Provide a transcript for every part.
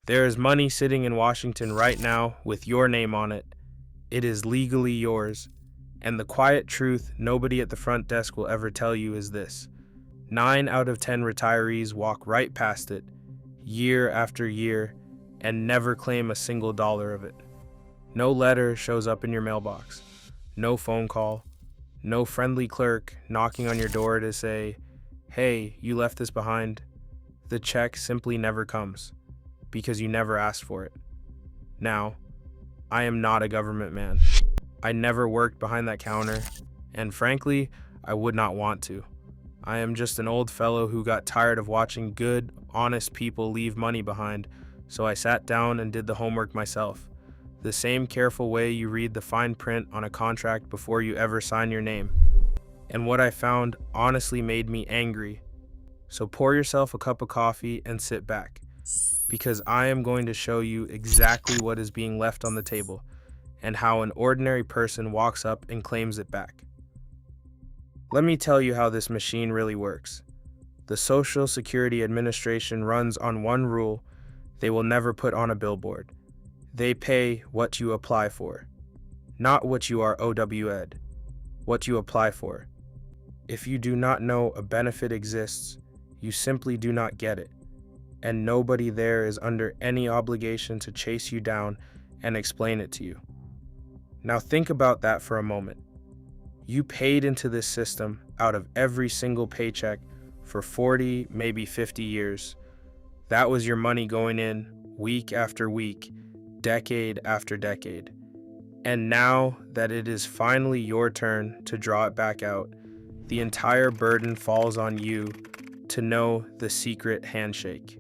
There is money sitting in Washington right now with your name on it. It is legally yours. And the quiet truth nobody at the front desk will ever tell you is this: 9 out of 10 retirees walk right past it, year after year, and never claim a single dollar of it. No letter shows up in your mailbox. No phone call. No friendly clerk knocking on your door to say, "Hey, you left this behind." The check simply never comes, because you never asked for it. Now, I am not a government man. I never worked behind that counter, and frankly, I would not want to. I am just an old fellow who got tired of watching good, honest people leave money behind, so I sat down and did the homework myself. The same careful way you read the fine print on a contract before you ever sign your name. And what I found honestly made me angry. So pour yourself a cup of coffee and sit back, because I am going to show you exactly what is being left on the table and how an ordinary person walks up and claims it back. Let me tell you how this machine really works. The Social Security Administration runs on one rule they will never put on a billboard. They pay what you apply for, not what you are OW'd, what you apply for. If you do not know a benefit exists, you simply do not get it, and nobody there is under any obligation to chase you down and explain it to you. Now think about that for a moment. You paid into this system out of every single paycheck for 40, maybe 50 years. That was your money going in week after week, decade after decade. And now that it is finally your turn to draw it back out, the entire burden falls on you to know the secret handshake.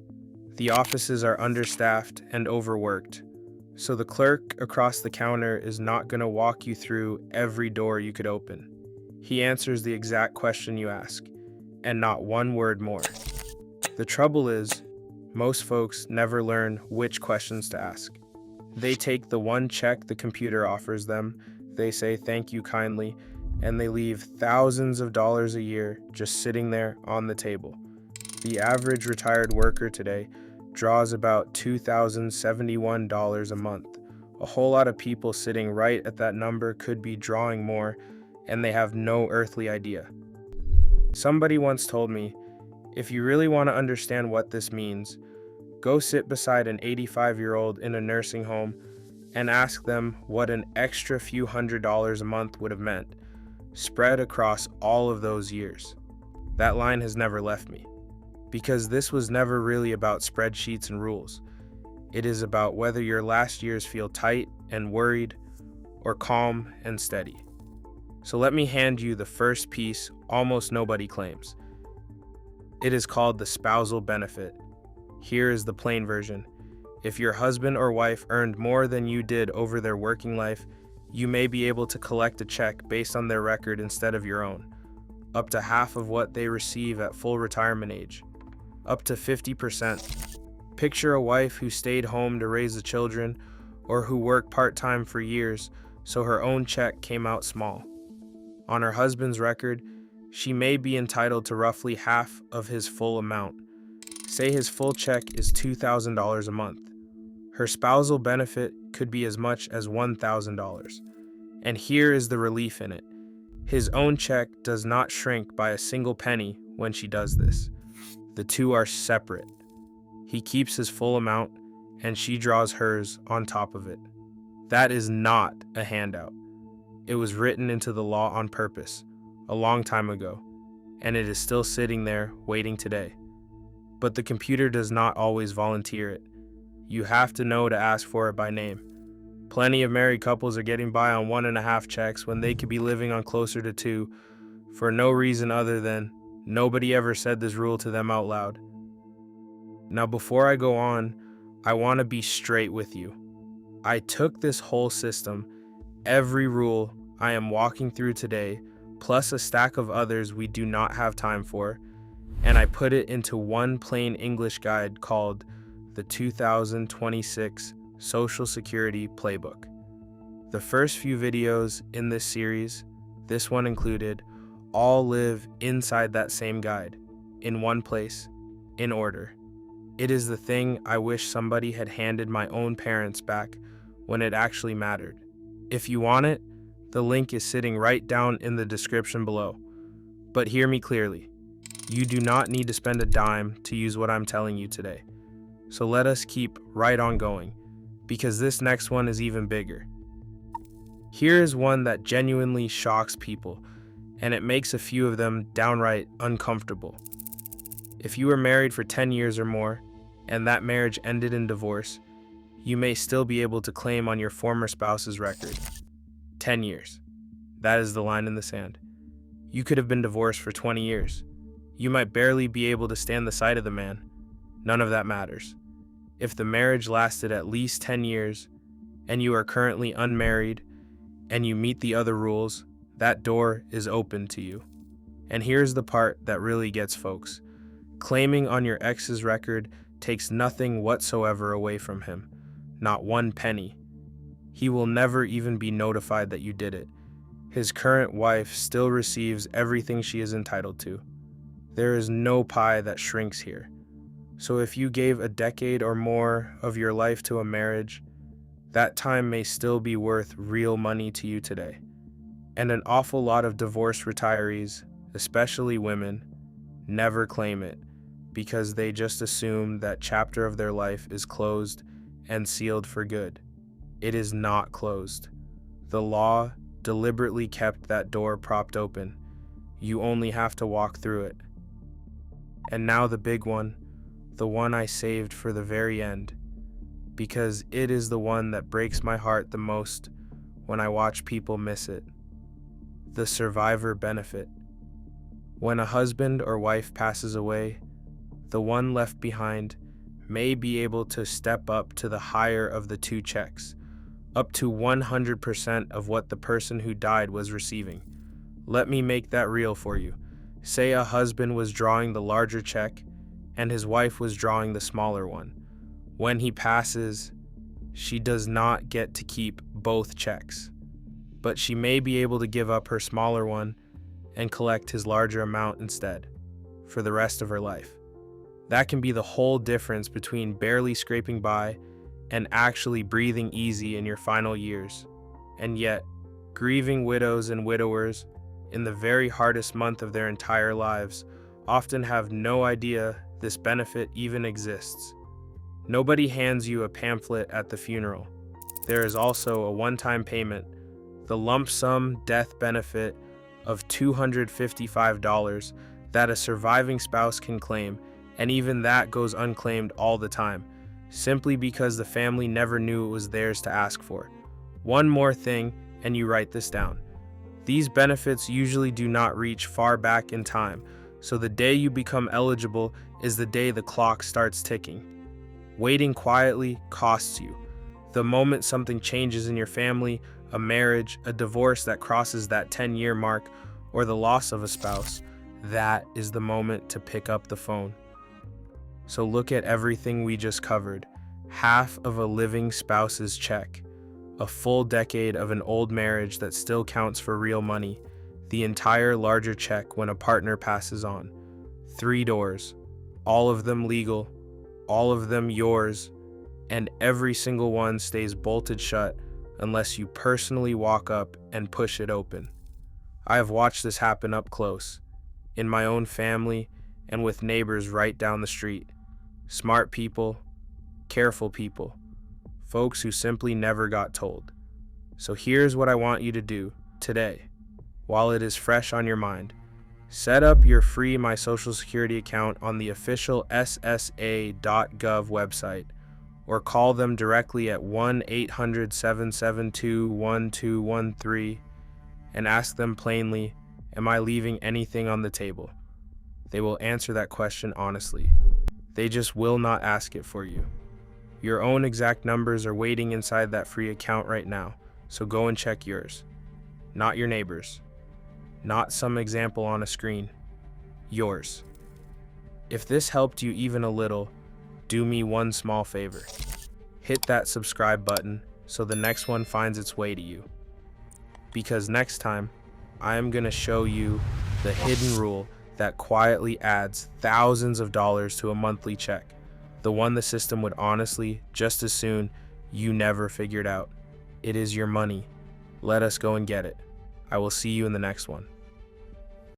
The offices are understaffed and overworked, so the clerk across the counter is not going to walk you through every door you could open. He answers the exact question you ask, and not one word more. The trouble is, most folks never learn which questions to ask. They take the one check the computer offers them, they say thank you kindly, and they leave thousands of dollars a year just sitting there on the table. The average retired worker today draws about $2,071 a month. A whole lot of people sitting right at that number could be drawing more, and they have no earthly idea. Somebody once told me, if you really want to understand what this means, go sit beside an 85-year-old in a nursing home and ask them what an extra few $100s a month would have meant, spread across all of those years. That line has never left me, because this was never really about spreadsheets and rules. It is about whether your last years feel tight and worried or calm and steady. So let me hand you the first piece almost nobody claims. It is called the spousal benefit. Here is the plain version. If your husband or wife earned more than you did over their working life, you may be able to collect a check based on their record instead of your own, up to half of what they receive at full retirement age, up to 50%. Picture a wife who stayed home to raise the children, or who worked part-time for years, so her own check came out small. On her husband's record, she may be entitled to roughly half of his full amount. Say his full check is $2,000 a month. Her spousal benefit could be as much as $1,000. And here is the relief in it. His own check does not shrink by a single penny when she does this. The two are separate. He keeps his full amount, and she draws hers on top of it. That is not a handout. It was written into the law on purpose, a long time ago, and it is still sitting there waiting today. But the computer does not always volunteer it. You have to know to ask for it by name. Plenty of married couples are getting by on 1.5 checks when they could be living on closer to 2, for no reason other than nobody ever said this rule to them out loud. Now before I go on, I want to be straight with you. I took this whole system, every rule I am walking through today, plus a stack of others we do not have time for, and I put it into one plain English guide called the 2026 Social Security Playbook. The first few videos in this series, this one included, all live inside that same guide, in one place, in order. It is the thing I wish somebody had handed my own parents back when it actually mattered. If you want it, the link is sitting right down in the description below. But hear me clearly. You do not need to spend a dime to use what I'm telling you today. So let us keep right on going, because this next one is even bigger. Here is one that genuinely shocks people, and it makes a few of them downright uncomfortable. If you were married for 10 years or more, and that marriage ended in divorce, you may still be able to claim on your former spouse's record. 10 years. That is the line in the sand. You could have been divorced for 20 years. You might barely be able to stand the sight of the man. None of that matters. If the marriage lasted at least 10 years, and you are currently unmarried, and you meet the other rules, that door is open to you. And here's the part that really gets folks. Claiming on your ex's record takes nothing whatsoever away from him. Not one penny. He will never even be notified that you did it. His current wife still receives everything she is entitled to. There is no pie that shrinks here. So if you gave a decade or more of your life to a marriage, that time may still be worth real money to you today. And an awful lot of divorce retirees, especially women, never claim it because they just assume that chapter of their life is closed and sealed for good. It is not closed. The law deliberately kept that door propped open. You only have to walk through it. And now the big one, the one I saved for the very end, because it is the one that breaks my heart the most when I watch people miss it. The survivor benefit. When a husband or wife passes away, the one left behind may be able to step up to the higher of the two checks, up to 100% of what the person who died was receiving. Let me make that real for you. Say a husband was drawing the larger check and his wife was drawing the smaller one. When he passes, she does not get to keep both checks, but she may be able to give up her smaller one and collect his larger amount instead for the rest of her life. That can be the whole difference between barely scraping by and actually breathing easy in your final years. And yet, grieving widows and widowers in the very hardest month of their entire lives often have no idea this benefit even exists. Nobody hands you a pamphlet at the funeral. There is also a one-time payment, the lump sum death benefit of $255 that a surviving spouse can claim, and even that goes unclaimed all the time, simply because the family never knew it was theirs to ask for. One more thing, and you write this down. These benefits usually do not reach far back in time, so the day you become eligible is the day the clock starts ticking. Waiting quietly costs you. The moment something changes in your family, a marriage, a divorce that crosses that 10-year mark, or the loss of a spouse, that is the moment to pick up the phone. So look at everything we just covered. Half of a living spouse's check, a full decade of an old marriage that still counts for real money, the entire larger check when a partner passes on. 3 doors, all of them legal, all of them yours, and every single one stays bolted shut unless you personally walk up and push it open. I have watched this happen up close, in my own family and with neighbors right down the street. Smart people, careful people, folks who simply never got told. So here's what I want you to do today, while it is fresh on your mind. Set up your free My Social Security account on the official ssa.gov website, or call them directly at 1-800-772-1213 and ask them plainly, am I leaving anything on the table? They will answer that question honestly. They just will not ask it for you. Your own exact numbers are waiting inside that free account right now, so go and check yours. Not your neighbor's. Not some example on a screen. Yours. If this helped you even a little, do me one small favor. Hit that subscribe button so the next one finds its way to you. Because next time, I am going to show you the hidden rule that quietly adds thousands of dollars to a monthly check. the one the system would honestly, just as soon, you never figured out. It is your money. Let us go and get it. I will see you in the next one.